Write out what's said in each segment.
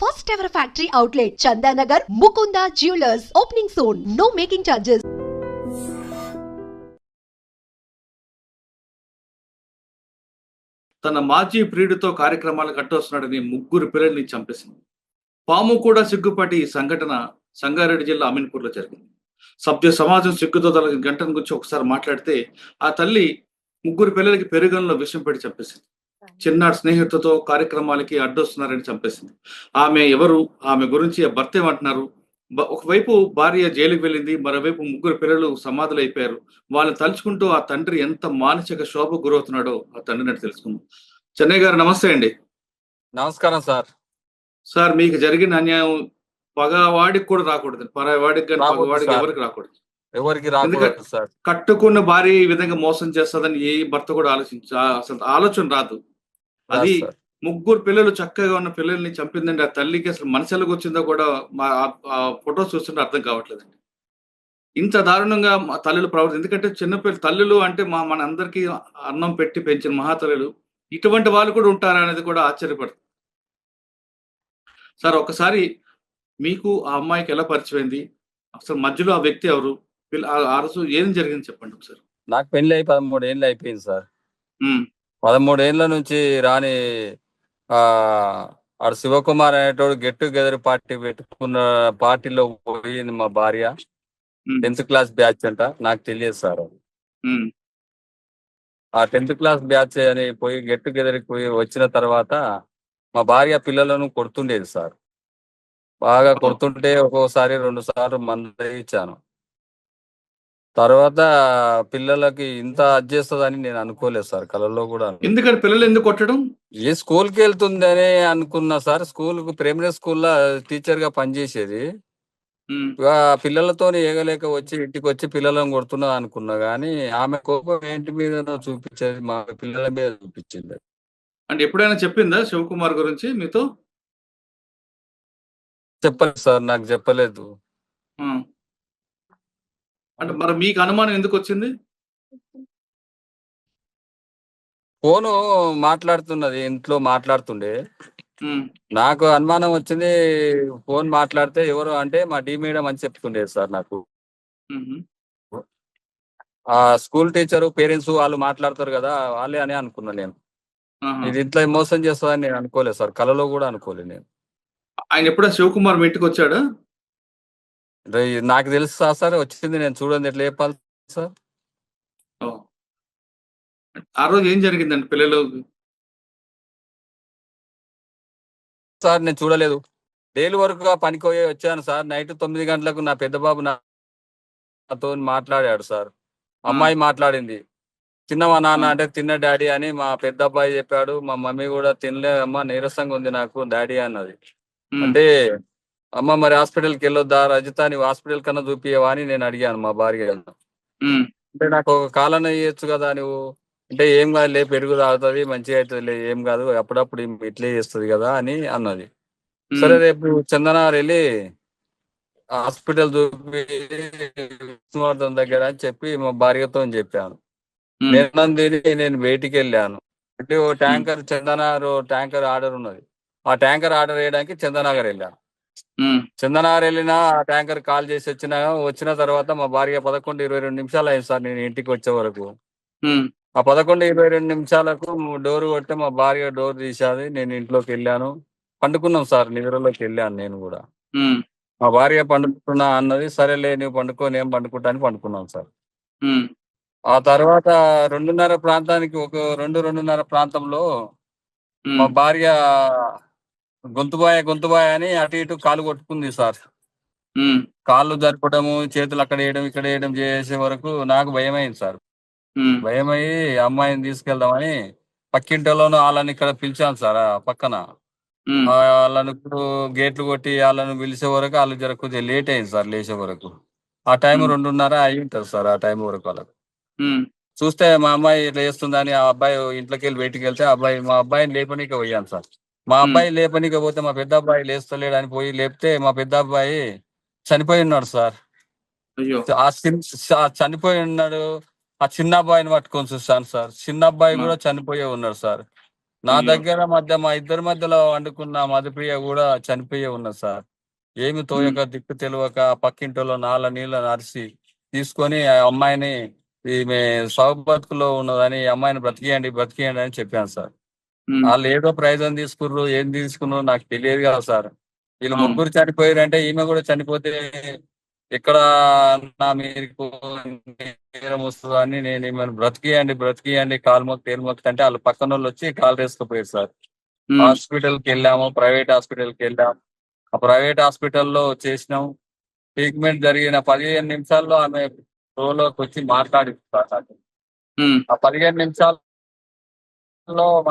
First ever factory outlet, Chandanagar, Mukunda Jewelers, opening soon. No making charges. తన మాజీ ప్రియుడితో కార్యక్రమాలు కట్టొస్తున్నాడని ముగ్గురు పిల్లల్ని చంపేసింది. పాము కూడా సిగ్గుపడి ఈ సంఘటన సంగారెడ్డి జిల్లా అమీన్పూర్లో జరిగింది. సభ్య సమాజం సిగ్గుతో తొలగిన గంటను గురించి ఒకసారి మాట్లాడితే ఆ తల్లి ముగ్గురు పిల్లలకి పెరుగంలో విషం పెట్టి చంపేసింది. చిన్నాడు స్నేహితులతో కార్యక్రమాలకి అడ్డొస్తున్నారని చంపేసింది. ఆమె ఎవరు, ఆమె గురించి ఆ భర్త ఏమంటున్నారు? ఒకవైపు భార్య జైలుకి వెళ్ళింది, మరోవైపు ముగ్గురు పిల్లలు సమాధులు అయిపోయారు. వాళ్ళని తలుచుకుంటూ ఆ తండ్రి ఎంత మానసిక శోభ గురవుతున్నాడో ఆ తండ్రిని అడిగి తెలుసుకుందాం. చెన్నై గారు నమస్తే అండి. నమస్కారం సార్. సార్, మీకు జరిగిన అన్యాయం పగవాడికి కూడా రాకూడదు, పరావాడికి కానీ పగవాడికి ఎవరికి రాకూడదు. ఎవరికి రాకూడదు సార్. కట్టుకున్న భార్య ఈ విధంగా మోసం చేస్తుందని ఏ భర్త కూడా అసలు ఆలోచన రాదు. అది ముగ్గురు పిల్లలు చక్కగా ఉన్న పిల్లల్ని చంపిందండి. ఆ తల్లికి అసలు మనసులకు వచ్చిందో కూడా మా ఫొటోస్ చూస్తుంటే అర్థం కావట్లేదండి. ఇంత దారుణంగా మా తల్లులు ప్రవర్తి, ఎందుకంటే చిన్నపిల్లలు తల్లులు అంటే మన అందరికీ అన్నం పెట్టి పెంచిన మహాతల్లులు, ఇటువంటి వాళ్ళు కూడా ఉంటారా అనేది కూడా ఆశ్చర్యపడుతుంది. సార్, ఒకసారి మీకు ఆ అమ్మాయికి ఎలా పరిచయమైంది, అసలు మధ్యలో ఆ వ్యక్తి ఎవరు, ఆ రోజు ఏం జరిగింది చెప్పండి ఒకసారి. నాకు పెళ్లి అయి 13 ఏళ్ళు అయిపోయింది సార్. 13 ఏళ్ళ నుంచి రాని ఆడు శివకుమార్ అనేటోడు గెట్ టుగెదర్ పార్టీ పెట్టుకున్న పార్టీలో పోయింది మా భార్య. 10th క్లాస్ బ్యాచ్ అంట, నాకు తెలియదు సార్. ఆ 10th క్లాస్ బ్యాచ్ అని పోయి గెట్ టుగెదర్కి పోయి వచ్చిన తర్వాత మా భార్య పిల్లలను కొడుతుండేది సార్. బాగా కొడుతుంటే ఒక్కోసారి 2 సార్లు మందు ఇచ్చాను. తర్వాత పిల్లలకి ఇంత చేస్తుందని నేను అనుకోలేదు సార్, కళలో కూడా. ఎందుకంటే పిల్లలు ఎందుకు కొట్టడం? ఏ స్కూల్కి వెళ్తుందని అనుకున్నా సార్. ప్రైమరీ స్కూల్లో టీచర్ గా పనిచేసేది. పిల్లలతో ఏగలేక వచ్చి ఇంటికి వచ్చి పిల్లలను కొడుతున్నా అనుకున్నా, గానీ ఆమె కోపం ఏంటి మీద చూపించేది, మా పిల్లల మీద చూపించింది. అంటే ఎప్పుడైనా చెప్పిందా శివకుమార్ గురించి మీతో? చెప్పలేదు సార్, నాకు చెప్పలేదు. అంటే మరి మీకు అనుమానం ఎందుకు వచ్చింది? ఫోను మాట్లాడుతున్నది, ఇంట్లో మాట్లాడుతుండే. నాకు అనుమానం వచ్చింది. ఫోన్ మాట్లాడితే ఎవరు అంటే మా డి మేడం అని చెప్తుండేది సార్ నాకు. ఆ స్కూల్ టీచరు పేరెంట్స్ వాళ్ళు మాట్లాడతారు కదా, వాళ్ళే అని అనుకున్నా నేను. ఇది ఇంట్లో మోసం చేస్తుందని నేను అనుకోలేదు సార్, కలలో కూడా అనుకోలేదు నేను. ఆయన ఎప్పుడైనా శివకుమార్ మీ ఇంటికి వచ్చాడా? నాకు తెలుసు సార్, వచ్చింది, నేను చూడండి ఎట్లా చెప్పాలి సార్. ఆ రోజు ఏం జరిగిందండి పిల్లలు? సార్ నేను చూడలేదు, డైలీ వరకు పనికి వచ్చాను సార్. నైట్ 9 గంటలకు నా పెద్ద బాబు నాతో మాట్లాడాడు సార్. అమ్మాయి మాట్లాడింది. తిన్నవా నాన్న అంటే తిన్న డాడీ అని మా పెద్ద అబ్బాయి చెప్పాడు. మా మమ్మీ కూడా తినలే అమ్మ, నీరసంగా ఉంది నాకు డాడీ అన్నది. అంటే అమ్మ మరి హాస్పిటల్కి వెళ్ళొద్దా రజిత, నీవు హాస్పిటల్ కన్నా చూపియవా అని నేను అడిగాను మా భార్య. అంటే నాకు ఒక కాలన ఇయ్యొచ్చు కదా నువ్వు అంటే, ఏం కాదు లే, పెరుగు తాగుతుంది మంచిగా అవుతుంది లే, ఏం కాదు అప్పుడప్పుడు ఇట్లే చేస్తుంది కదా అని అన్నది. సరే రేపు చందనార్ వెళ్ళి హాస్పిటల్ చూపి విష్ణువర్ధన్ దగ్గర అని చెప్పి మా భార్యతో చెప్పాను. నేను బయటికి వెళ్ళాను. అంటే ఓ ట్యాంకర్ చందనార్ ట్యాంకర్ ఆర్డర్ ఉన్నది. ఆ ట్యాంకర్ ఆర్డర్ వేయడానికి చందనగర్ వెళ్ళాను. చందనగర్ వెళ్ళినా ఆ ట్యాంకర్ కాల్ చేసి వచ్చిన తర్వాత మా భార్య 11:22 నిమిషాలు అయింది సార్ నేను ఇంటికి వచ్చే వరకు. ఆ 11:22 నిమిషాలకు డోర్ కొట్టే మా భార్య డోర్ తీసేది. నేను ఇంట్లోకి వెళ్ళాను, పండుకున్నాం సార్, నిద్రలోకి వెళ్ళాను నేను కూడా. మా భార్య పండుకుంటున్నా అన్నది. సరేలే నువ్వు పండుకో, నేను పండుకుంటా అని పండుకున్నాం సార్. ఆ తర్వాత 2:30 ప్రాంతానికి, ఒక 2:30 ప్రాంతంలో మా భార్య గొంతుబాయ అని అటు ఇటు కాలు కొట్టుకుంది సార్. కాళ్ళు జరపడము, చేతులు అక్కడ వేయడం ఇక్కడ వేయడం చేసే వరకు నాకు భయమైంది సార్. భయమయ్యి అమ్మాయిని తీసుకెళ్దామని పక్కింటిలోనూ వాళ్ళని ఇక్కడ పిలిచాను సార్. పక్కన వాళ్ళను గేట్లు కొట్టి వాళ్ళను పిలిచే వరకు వాళ్ళు జర కొద్దిగా లేట్ అయింది సార్ లేచే వరకు. ఆ టైం 2:30 అయి ఉంటుంది సార్. ఆ టైం వరకు వాళ్ళకు చూస్తే మా అమ్మాయి ఇట్లా చేస్తుందని ఆ అబ్బాయి ఇంట్లోకి వెళ్ళి బయటికి వెళ్తే మా అబ్బాయిని లేపనీకి పోయాను సార్. మా అబ్బాయి లేపనీకి పోతే మా పెద్ద అబ్బాయి లేస్తలేడు అని పోయి లేపితే మా పెద్ద అబ్బాయి చనిపోయి ఉన్నాడు సార్. చనిపోయి ఉన్నాడు. ఆ చిన్న అబ్బాయిని పట్టుకొని చూస్తాను సార్. చిన్న అబ్బాయి కూడా చనిపోయే ఉన్నాడు సార్. నా అయ్యో! దగ్గర మా ఇద్దరి మధ్యలో వండుకున్న మధుప్రియ కూడా చనిపోయి ఉన్నది సార్. ఏమి హ్మ్. తోయక దిక్కు తెలవక పక్కింటోళ్ళ నాళ్ళ నీళ్ళ నరిసి తీసుకొని ఆ అమ్మాయిని ఈమె సాగు బతుకులో ఉన్నదని ఈ అమ్మాయిని బ్రతికియండి అని చెప్పాను సార్. హ్మ్. వాళ్ళు ఏదో ప్రైజం తీసుకుర్రు, ఏం తీసుకున్నారో నాకు తెలియదు కదా సార్. వీళ్ళు అవును. ముగ్గురు చనిపోయారంటే ఈమె కూడా చనిపోతే ఎక్కడ నా మీకు నేరం వస్తుందో అని నేను ఈమెను బ్రతికియండి కాలు మొక్కి తేలు మొక్కి అంటే వాళ్ళు పక్కన వాళ్ళు వచ్చి కాలు వేసుకుపోయారు సార్. హ్మ్. హాస్పిటల్కి వెళ్ళాము, ప్రైవేట్ హాస్పిటల్కి వెళ్ళాము. ఆ ప్రైవేట్ హాస్పిటల్లో చేసినాం. ట్రీట్మెంట్ జరిగిన 15 నిమిషాల్లో ఆమె రోలోకి వచ్చి మాట్లాడింది సార్ నాకు. హ్మ్. ఆ 15 నిమిషాల్లో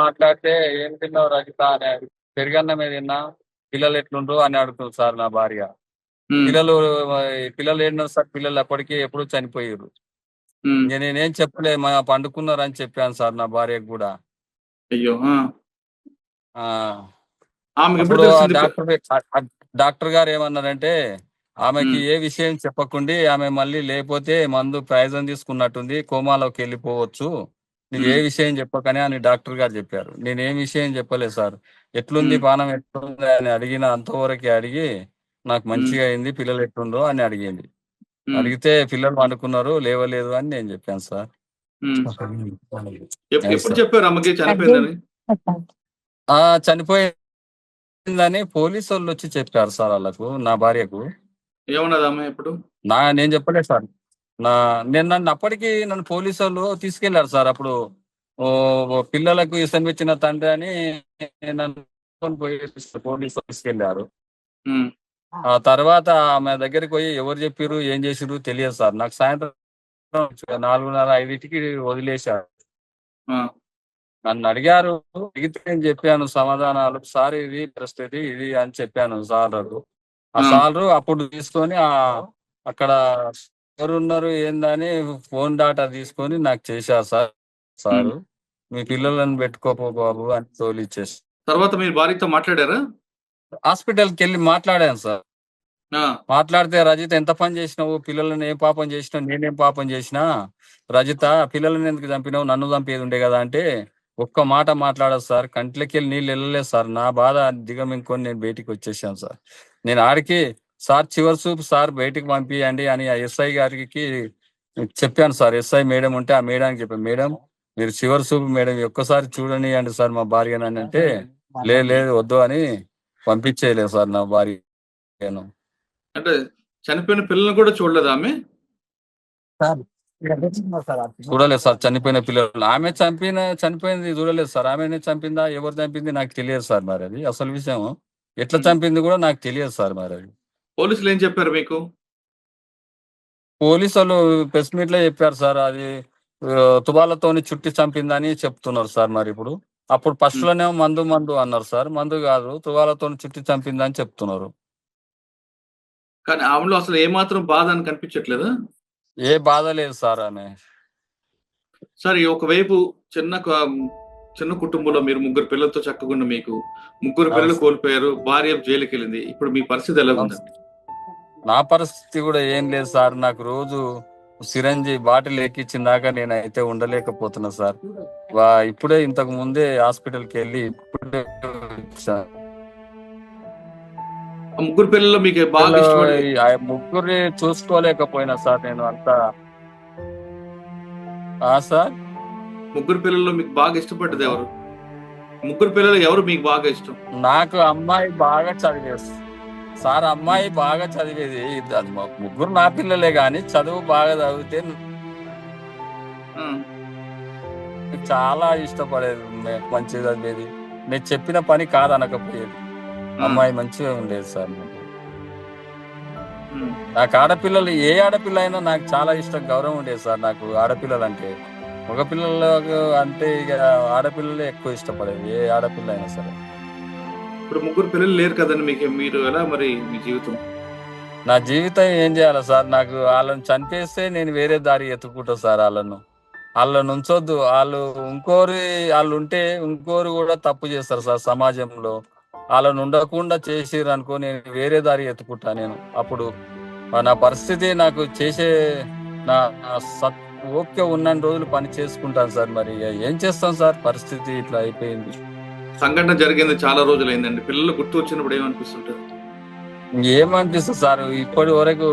మాట్లాడితే ఏం తిన్నావు రజిత అని పెరుగన్నమే తిన్నా, పిల్లలు ఎట్లుండ్రు అని అడుగుతుంది సార్ నా భార్య. హ్మ్. పిల్లలు పిల్లలు ఏంటో సార్, పిల్లలు అప్పటికే ఎప్పుడూ చనిపోయారు. హ్మ్. ఇంక నేనేం చెప్పలే, మా పండుకున్నారని చెప్పాను సార్ నా భార్యకు కూడా. అయ్యో! ఆ! ఆ ఆమెకెప్పుడు అప్పుడు తెలిసింది? డాక్టర్ గారు ఏమన్నారంటే ఆమెకి హ్మ్. ఏ విషయం చెప్పకుండి, ఆమె మళ్ళీ లేకపోతే మందు ప్రయోజనం తీసుకున్నట్టుంది, కోమాలోకి వెళ్ళిపోవచ్చు, నువ్వు ఏ హ్మ్. విషయం చెప్పకనే అని డాక్టర్ గారు చెప్పారు. నేనేం విషయం చెప్పలేదు సార్. ఎట్లుంది హ్మ్. పానం ఎట్లుంది అని అడిగిన, అంతవరకే అడిగి నాకు హ్మ్. మంచిగా అయింది, పిల్లలు ఎట్లుండ్రో అని అడిగింది. హ్మ్. అడిగితే పిల్లలు పండుకున్నారు, లేవలేదు అని నేను చెప్పాను సార్. హ్మ్. అది ఎప్పుడు సార్. చెప్పారు ఆమెకి చనిపోయిందని? ఆ చనిపోయిందని పోలీసు వాళ్ళు వచ్చి చెప్పారు సార్ వాళ్ళకు, నా భార్యకు. ఏమన్నది ఆమె ఇప్పుడు? నేను చెప్పలేదు సార్. నా నన్ను అప్పటికి నన్ను పోలీసు వాళ్ళు తీసుకెళ్లారు సార్. అప్పుడు పిల్లలకు ఇష్టమిచ్చిన తండ్రి అని నన్ను తీసుకొని పోయి పోలీసు వాళ్ళు తీసుకెళ్లారు. హ్మ్. ఆ తర్వాత ఆమె దగ్గరికి పోయి ఎవరు చెప్పిర్రు, ఏం చేసిర్రు తెలియదు సార్. నాకు సాయంత్రం 4:30, 5కి వదిలేశారు. ఆ! నన్ను అడిగారు, అడిగితే నేను చెప్పాను సమాధానాలు. సార్ ఇది పరిస్థితి ఇది అని చెప్పాను సార్లకు. ఆ ఆ! సారు అప్పుడు తీసుకొని అక్కడ ఎవరున్నారు ఏందని ఫోన్ డాటా తీసుకొని నాకు చేశారు సార్. హ్మ్. సారు మీ పిల్లలను పెట్టుకోపో బాబు అని తోలిచ్చేసి తర్వాత మీరు భార్యతో మాట్లాడారా? హాస్పిటల్కి వెళ్ళి మాట్లాడాను సార్. ఆ! మాట్లాడితే రజిత ఎంత పని చేసినావు, పిల్లలను ఏం పాపం చేసినావు, నేనేం పాపం చేసినా, రజిత పిల్లలను ఎందుకు చంపినావు, నన్ను చంపేది ఉండే కదా అంటే ఒక్క మాట మాట్లాడదు సార్. కంట్లకెళ్ళి నీళ్ళు వెళ్ళలేదు సార్. నా బాధ దిగమింగుకొని నేను బయటికి వచ్చేసాను సార్. నేను ఆడికి సార్ చివరి చూపు సార్ బయటికి పంపియండి అని ఆ ఎస్ఐ గారికి చెప్పాను సార్. ఎస్ఐ మేడం ఉంటే ఆ మేడానికి చెప్పాను, మేడం మీరు చివరి చూపు మేడం ఒక్కసారి చూడనియండి సార్ మా భార్యనని అంటే, లేదు వద్దు అని పంపించేయలేదు సార్ నా భార్యను. అంటే చనిపోయిన పిల్లల్ని కూడా చూడలేదా ఆమె? చూడలేదు సార్ చనిపోయిన పిల్లలు. ఆమె చనిపోయింది చూడలేదు సార్. ఆమెనే చంపిందా, ఎవరు చంపింది నాకు తెలియదు సార్. మరి అది అసలు విషయం ఎట్లా హ్మ్. చంపింది కూడా నాకు తెలియదు సార్. మరి అది పోలీసులు ఏం చెప్పారు మీకు? పోలీసు వాళ్ళు ప్రెస్ మీట్ లో చెప్పారు సార్. అది తుపాలతోని చుట్టి చంపిందని చెప్తున్నారు సార్. మరి ఇప్పుడు అప్పుడు ఫస్ట్ హ్మ్. లోనేమో మందు అన్నారు సార్. మందు కాదు, తుపాలతోని చుట్టి చంపిందని చెప్తున్నారు. కానీ ఆమెలో అసలు ఏమాత్రం బాధ అని కనిపించట్లేదా? ఏ బాధ లేదు సార్ ఆమె. సరే ఒకవైపు చిన్న క చిన్న కుటుంబంలో మీరు ముగ్గురు పిల్లలతో చక్కగున్న మీకు ముగ్గురు అవును పిల్లలు సార్. కోల్పోయారు. భార్య జైలుకెళ్ళింది. ఇప్పుడు మీ పరిస్థితి అవును ఎలాగుందండి? సార్. నా పరిస్థితి కూడా ఏం లేదు సార్. నాకు రోజు సిరంజి బాటిల్ ఎక్కించిందాక నేనైతే ఉండలేకపోతున్నా సార్. ఇప్పుడే ఇంతకు ముందే హాస్పిటల్కి వెళ్ళి ఇప్పుడే వచ్చా. ఆ ముగ్గురు పిల్లల్లో మీకు బాగా పిల్లలు ఇష్టపడే ఆ ముగ్గురిని చూసుకోలేకపోయినా సార్ నేను అంతా. సార్. ముగ్గురు పిల్లల్లో మీకు బాగా ఇష్టపడ్డది ఎవరు? ముగ్గురు పిల్లలు ఎవరు మీకు బాగా ఇష్టం? నాకు అమ్మాయి బాగా చదివేది సార్. అమ్మాయి బాగా చదివేది. అది ముగ్గురు నా పిల్లలే గాని చదువు బాగా చదివితే ఆ! చాలా ఇష్టపడేది. మంచిగా చదివేది. నేను చెప్పిన పని కాదనకపోయేది. ఆ! అమ్మాయి మంచిగా ఉండేది సార్ నాకు. హ్మ్. నాకు ఆడపిల్లలు ఏ ఆడపిల్ల అయినా నాకు చాలా ఇష్టం, గౌరవం ఉండేది సార్ నాకు ఆడపిల్లలు అంటే. మగపిల్లలకు అంటే ఇక ఆడపిల్లలే ఎక్కువ ఇష్టపడేది, ఏ ఆడపిల్ల అయినా సరే. ఇప్పుడు ముగ్గురు పిల్లలు లేరు కదండీ మీకు. మీరు ఎలా మరి మీ జీవితం? నా జీవితం ఏం చేయాలి సార్? నాకు వాళ్ళని చంపేస్తే నేను వేరే దారి ఎత్తుకుంటా సార్. వాళ్ళని ఉంచొద్దు. వాళ్ళు ఉంటే ఇంకోరు కూడా తప్పు చేస్తారు సార్ సమాజంలో. వాళ్ళని ఉండకుండా చేసిర్రు అనుకో, నేను వేరే దారి ఎత్తుకుంటా నేను. అప్పుడు నా పరిస్థితి నాకు చేసే నా ఓపిక ఉన్నన్ని రోజులు పని చేసుకుంటాను సార్. మరి ఇక ఏం చేస్తాం సార్, పరిస్థితి ఇట్లా అయిపోయింది. సంఘటన జరిగింది చాలా రోజులైందండి. పిల్లలు గుర్తు వచ్చినప్పుడు ఏమనిపిస్తుంటారు? ఏమనిపిస్తుంది సార్, ఇప్పటి వరకు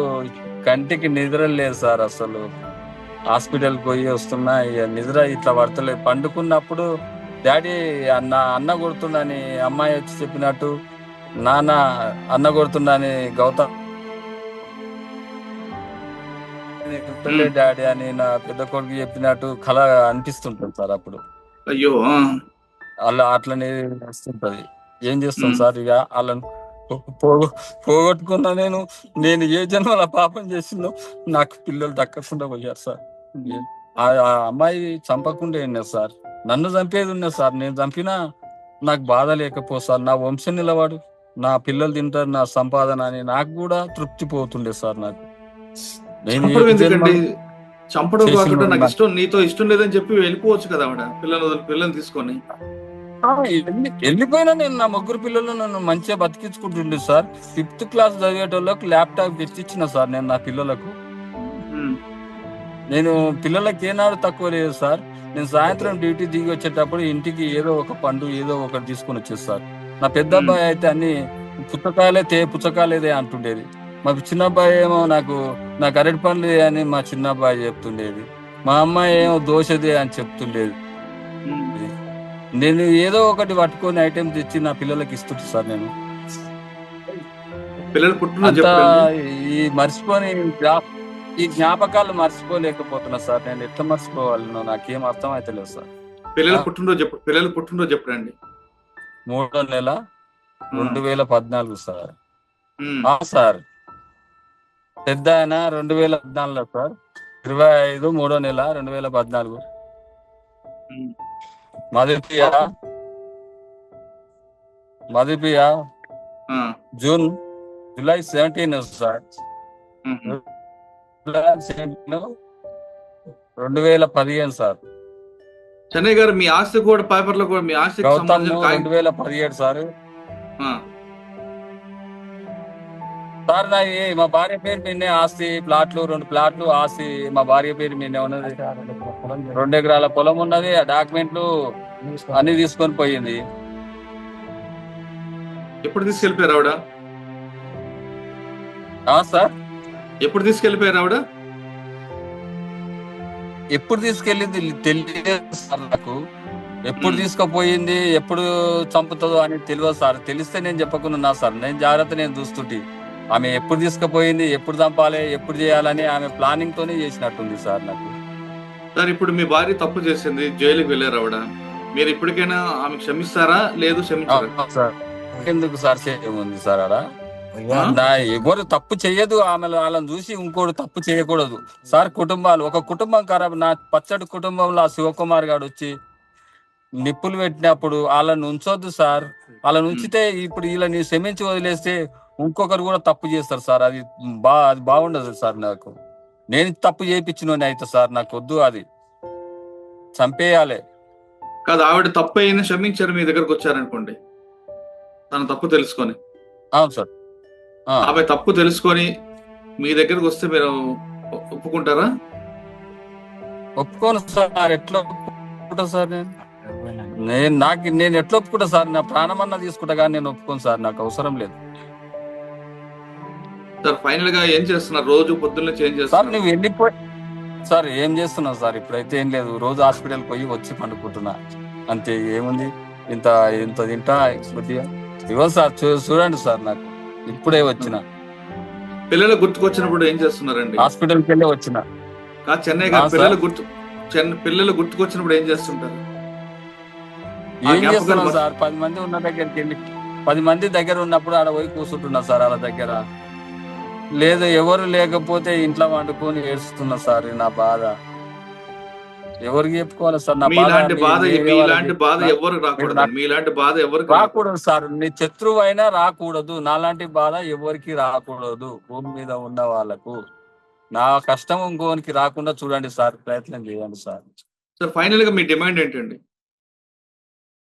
కంటికి నిద్ర లేదు సార్. అసలు హాస్పిటల్కి పోయి వస్తున్నా, ఇక నిద్ర ఇట్లా పడతలేదు. పండుకున్నప్పుడు డాడీ అన్న కొడుతుండని అమ్మాయి వచ్చి చెప్పినట్టు, నాన్న అన్న కొడుతుండని గౌతమ్ డాడీ అని నా పెద్ద కొడుకు చెప్పినట్టు కళ అనిపిస్తుంటుంది సార్. అప్పుడు అయ్యో! అలా అట్లనే వస్తుంటది. ఏం చేస్తాం ఉమ్. సార్, ఇక వాళ్ళని పోగొట్టుకున్నా. నేను ఏ జన్మల పాపం చేసిందో నాకు పిల్లలు దక్కకుండా పోయారు సార్. ఆ అమ్మాయి చంపకుండా ఉన్నది సార్, నన్ను చంపేది ఉన్నది సార్. నేను చంపినా నాకు బాధ లేకపో సార్. నా వంశం నిలవాడు, నా పిల్లలు తింటారు, నా సంపాదన అని నాకు కూడా తృప్తి పోతుండే సార్. నాకు నేను చంపడం ఏ ఎందుకండి? జన్మలో చంపడం కాకుండా నాకు చేసిన నీతో ఇష్టం లేదని చెప్పి వెళ్ళిపోవచ్చు కదా ఆవిడ, పిల్లల్ని తీసుకొని. వెళ్ళిపోయినా నేను నా ముగ్గురు పిల్లలు నన్ను మంచిగా బతికించుకుంటుండే సార్. 5th క్లాస్ చదివేటోళ్ళకి ల్యాప్టాప్ తెచ్చిచ్చిన సార్ నేను నా పిల్లలకు. ఉమ్. నేను పిల్లలకి ఏనాడు తక్కువ లేదు సార్. నేను సాయంత్రం డ్యూటీ దిగి వచ్చేటప్పుడు ఇంటికి ఏదో ఒక పండు ఏదో ఒకటి తీసుకొని వచ్చేది సార్. నా పెద్ద అబ్బాయి అయితే అన్ని పుచ్చకాయలేదే అంటుండేది. మా చిన్న అబ్బాయి ఏమో నాకు అరటి పండ్లు అని మా చిన్న అబ్బాయి చెప్తుండేది. మా అమ్మాయి ఏమో దోశదే అని చెప్తుండేది. నేను ఏదో ఒకటి పట్టుకొని ఐటెం తెచ్చి నా పిల్లలకి ఇస్తుంటా సార్. నేను పిల్లలు పుట్టినరోజు అంతా చెప్పండి. ఈ జ్ఞాపకాలు మర్చిపోలేకపోతున్నా సార్. నేను ఎట్లా మర్చిపోవాలనో నాకేం అర్థం అయితే లేదు సార్. పిల్లల పుట్టినరోజు చెప్పండి. 3వ నెల 2014 సార్. ఉమ్. సార్ పెద్ద ఆయన 2014 సార్. 25 3వ నెల 2014. ఉమ్. మదిపియ ఆ. July 17 sir. ఉహు. July 17 2015 sir. చెన్నై గారు, మీ ఆస్తి కూడా పేపర్లో కూడా మీ ఆస్తికి గౌతమ్ సంబంధించిన 2017 సార్. ఆ. సార్ మా భార్య పేరు మీదనే ఆస్తి, 2 ప్లాట్లు ఆస్తి మా భార్య పేరు మీదనే ఉన్నది. 2 ఎకరాల పొలం ఉన్నది. ఆ డాక్యుమెంట్లు అన్ని తీసుకొని పోయింది. ఎప్పుడు తీసుకెళ్ళిపోయారు ఆవిడ? సార్ ఎప్పుడు తీసుకెళ్ళిపోయారు ఆవిడ? ఎప్పుడు తీసుకెళ్ళింది తెలియదు సార్ నాకు. ఎప్పుడు తీసుకుపోయింది, ఎప్పుడు చంపుతుందో అని తెలియదు సార్. తెలిస్తే నేను చెప్పకున్నా సార్. నేను జాగ్రత్త నేను చూస్తుంటే ఆమె ఎప్పుడు తీసుకుపోయింది, ఎప్పుడు చంపాలి, ఎప్పుడు చేయాలని ఆమె ప్లానింగ్ తోనే చేసినట్టుంది సార్ నాకు. సార్, ఇప్పుడు మీ భార్య తప్పు చేసింది, జైలుకి వెళ్ళారు ఆవిడ. మీరు ఇప్పటికైనా ఆమె క్షమిస్తారా? లేదు క్షమించారా? సార్ ఎందుకు సార్ ఉంది సార్ ఆడ. ఎవరు తప్పు చెయ్యదు, వాళ్ళని చూసి ఇంకోటి తప్పు చేయకూడదు సార్. ఒక కుటుంబం ఖరాబ్. నా పచ్చడి కుటుంబంలో ఆ శివకుమార్ గారు వచ్చి నిప్పులు పెట్టినప్పుడు వాళ్ళని ఉంచొద్దు సార్. వాళ్ళని ఉంచితే ఇప్పుడు వీళ్ళని క్షమించి వదిలేస్తే ఇంకొకరు కూడా తప్పు చేస్తారు సార్. అది బాగుండదు సార్. నాకు నేను తప్పు చేయించిన అయితే సార్ నాకు వద్దు, అది చంపేయాలి. కాదు, ఆవిడ తప్పు అయినా క్షమించారు, మీ దగ్గరకు వచ్చారనుకోండి, తన తప్పు తెలుసుకొని. అవును సార్. ఆమె తప్పు తెలుసుకొని మీ దగ్గరకు వస్తే మీరు ఒప్పుకుంటారా? ఒప్పుకోను సార్. ఎట్లా ఒప్పుకుంటా సార్? నేను ఎట్లా ఒప్పుకుంటా సార్? నా ప్రాణమన్నా తీసుకుంటా కానీ నేను ఒప్పుకోను సార్. నాకు అవసరం లేదు సార్. ఫైనల్ గా ఏం చేస్తున్నారు? రోజు పొద్దున్నే చేంజ్ సార్. చేస్తున్నారు. నువ్వు వెళ్ళిపోయి సార్ ఏం చేస్తున్నావు సార్? ఇప్పుడైతే ఏం లేదు, రోజు హాస్పిటల్ పోయి వచ్చి పండుకుంటున్నా అంతే. ఏముంది, ఇంత తింటా కొద్దిగా. ఇవ్వండి సార్, చూడండి సార్. నాకు ఇప్పుడే వచ్చిన. పిల్లలు గుర్తుకొచ్చినప్పుడు ఏం చేస్తున్నారండి? హాస్పిటల్కి వెళ్ళి వచ్చిన. చెన్నై గారు, పిల్లలు గుర్తుకొచ్చినప్పుడు ఏం చేస్తుంటారు? ఏం చేస్తున్నాం సార్? 10 మంది ఉన్న దగ్గరికి వెళ్ళి 10 మంది దగ్గర ఉన్నప్పుడు ఆడ పోయి కూర్చుంటున్నా సార్. వాళ్ళ దగ్గర లేదు, ఎవరు లేకపోతే ఇంట్లో వండుకొని ఏడుస్తున్నా సార్. నా బాధ ఎవరికి చెప్పుకోవాలి సార్? నా మీలాంటి బాధ ఎవరు రాకూడదు సార్. నీ శత్రువు అయినా రాకూడదు. నాలాంటి బాధ ఎవరికి రాకూడదు భూమి మీద ఉన్న వాళ్ళకు. నా కష్టం ఇంకోనికి రాకుండా చూడండి సార్, ప్రయత్నం చేయండి సార్. సార్, ఫైనల్ గా మీ డిమాండ్ ఏంటండి?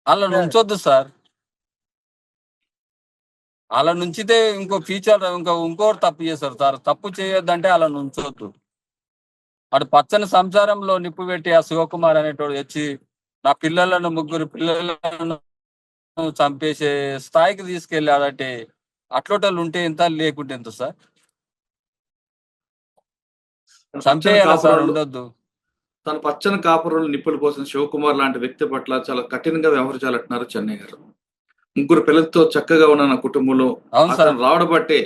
అలా ఉంచొద్దు సార్. అలా నుంచితే ఇంకో ఫ్యూచర్ ఇంకోటి తప్పు చేస్తారు సార్. తప్పు చేయొద్దంటే అలా ఉంచొద్దు. అటు పచ్చని సంసారంలో నిప్పు పెట్టి ఆ శివకుమార్ అనేటోడు వచ్చి నా ముగ్గురు పిల్లలను చంపేసే స్థాయికి తీసుకెళ్ళాడంటే అట్లోటలు ఉంటే ఎంత, లేకుంటే ఎంత సార్? పచ్చని చంపేయాలి సార్, కాపురాలు ఉండొద్దు. తన పచ్చని కాపురంలో నిప్పుల పోసిన శివకుమార్ లాంటి వ్యక్తి పట్ల చాలా కఠినంగా వ్యవహరించాలంటున్నారు చెన్నై గారు. ముగ్గురు పిల్లలతో చక్కగా ఉన్న నా కుటుంబంలో అవును సార్. అతను రావడం బట్టే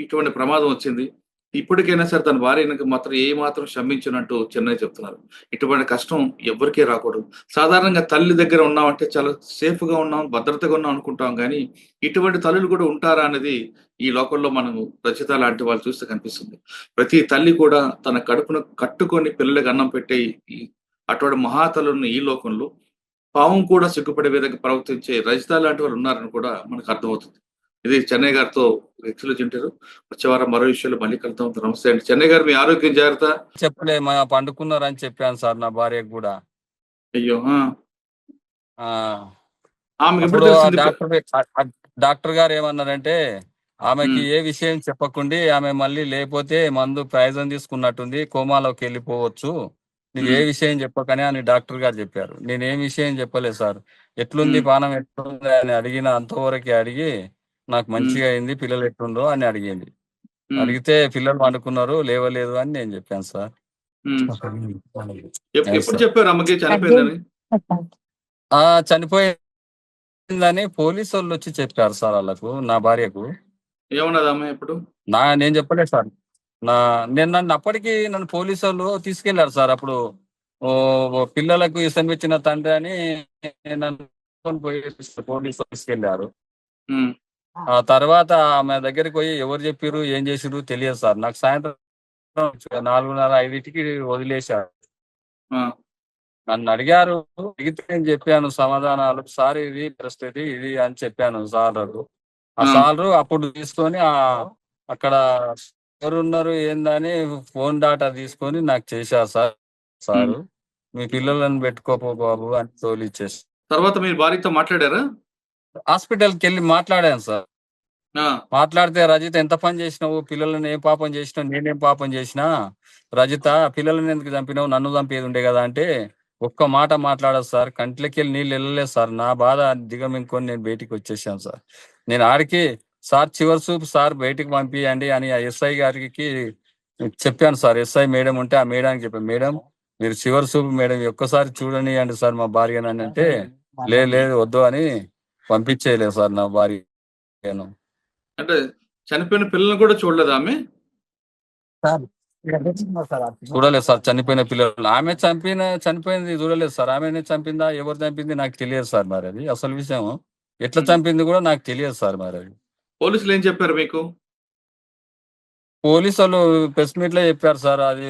ఇటువంటి ప్రమాదం వచ్చింది. ఇప్పటికైనా సరే తన భార్యను మాత్రం ఏ మాత్రం క్షమించినట్టు చెన్నై చెప్తున్నారు. ఇటువంటి కష్టం ఎవ్వరికీ రాకూడదు. సాధారణంగా తల్లి దగ్గర ఉన్నామంటే చాలా సేఫ్ గా ఉన్నాం, భద్రతగా ఉన్నాం అనుకుంటాం కానీ ఇటువంటి తల్లులు కూడా ఉంటారా అనేది ఈ లోకంలో మనం రచిత లాంటి వాళ్ళు చూస్తే కనిపిస్తుంది. ప్రతి తల్లి కూడా తన కడుపును కట్టుకొని పిల్లలకి అన్నం పెట్టే ఈ అటువంటి మహాతల్లున్న ఈ లోకంలో పాము కూడా సిగ్గుపడే విధంగా ప్రవర్తించే రజిత లాంటి వాళ్ళు ఉన్నారని కూడా మనకు అర్థమవుతుంది. ఇది చెన్నై గారితో వ్యక్తులు తింటారు. వచ్చే వారం మరో విషయంలో మళ్ళీ కలుద్దాం. నమస్తే అండి. చెన్నై గారు, మీ ఆరోగ్యం జాగ్రత్త. చెప్పలే, మా పండుకున్నారని చెప్పాను సార్ నా భార్యకు కూడా. అయ్యో! ఆ ఆమెకు ఎప్పుడు అప్పుడు తెలిసింది? డాక్టర్ గారు ఏమన్నారంటే, ఆమెకి ఏ విషయం చెప్పకుండి, ఆమె మళ్ళీ లేకపోతే మందు ప్రయోజనం తీసుకున్నట్టుంది, కోమాలోకి వెళ్ళిపోవచ్చు, నువ్వు ఏ విషయం చెప్పకనే అని డాక్టర్ గారు చెప్పారు. నేను ఏం విషయం చెప్పలేదు సార్. ఎట్లుంది పానం, ఎట్లుంది అని అడిగిన, అంతవరకే అడిగి నాకు మంచిగా అయింది, పిల్లలు ఎట్లుందో అని అడిగింది. అడిగితే పిల్లలు పండుకున్నారు, లేవలేదు అని నేను చెప్పాను సార్. ఎప్పుడు చెప్పారు అమ్మకి చనిపోయిందని? చనిపోయిందని పోలీసు వాళ్ళు వచ్చి చెప్పారు సార్ వాళ్ళకు, నా భార్యకు. ఏమన్నది అమ్మ ఇప్పుడు? నేను చెప్పలేదు సార్. నన్ను అప్పటికి పోలీసు వాళ్ళు తీసుకెళ్లారు సార్. అప్పుడు పిల్లలకు ఇష్టం ఇచ్చిన తండ్రి అని నన్ను పోలీసు తీసుకెళ్లారు. ఆ తర్వాత ఆమె దగ్గరికి పోయి ఎవరు చెప్పారు, ఏం చేసిరు తెలియదు సార్. నాకు సాయంత్రం 4:30, 5కి వదిలేశారు. నన్ను అడిగారు, అడిగితే నేను చెప్పాను సమాధానాలు. సార్ ఇది పరిస్థితి ఇది అని చెప్పాను సార్. ఆ సార్ అప్పుడు తీసుకొని అక్కడ ఎవరున్నారు ఏందని ఫోన్ డాటా తీసుకొని నాకు చేశారు సార్. సారు, మీ పిల్లలను పెట్టుకోపో బాబు అని తోలిచ్చేసి. తర్వాత మీరు భార్యతో మాట్లాడారా? హాస్పిటల్కి వెళ్ళి మాట్లాడాను సార్. మాట్లాడితే, రజిత ఎంత పని చేసినావు, పిల్లలను ఏం పాపం చేసినావు, నేనేం పాపం చేసినా, రజిత పిల్లలను ఎందుకు చంపినావు, నన్ను చంపేది ఉండే కదా అంటే ఒక్క మాట మాట్లాడదు సార్. కంట్లోకి వెళ్ళి నీళ్ళు వెళ్ళలేదు సార్. నా బాధ దిగమింగుకొని నేను బయటికి వచ్చేసాను సార్. నేను ఆడికి, సార్ చివరి చూపు సార్ బయటికి పంపియండి అని ఆ ఎస్ఐ గారికి చెప్పాను సార్. ఎస్ఐ మేడం ఉంటే ఆ మేడానికి చెప్పాను, మేడం మీరు చివరి చూపు మేడం ఒక్కసారి చూడనియండి సార్ మా భార్యను అంటే, లేదు వద్దు అని పంపించేయలేదు సార్ నా భార్యను. అంటే చనిపోయిన పిల్లలను కూడా చూడలేదు ఆమె? చూడలేదు సార్ చనిపోయిన పిల్లలు. ఆమె చనిపోయింది చూడలేదు సార్. ఆమెనే చంపిందా, ఎవరు చంపింది నాకు తెలియదు సార్. మరి అది అసలు విషయం, ఎట్లా చంపింది కూడా నాకు తెలియదు సార్. మరి అది పోలీసులు ఏం చెప్పారు మీకు? పోలీసు వాళ్ళు ప్రెస్ మీట్ లో చెప్పారు సార్. అది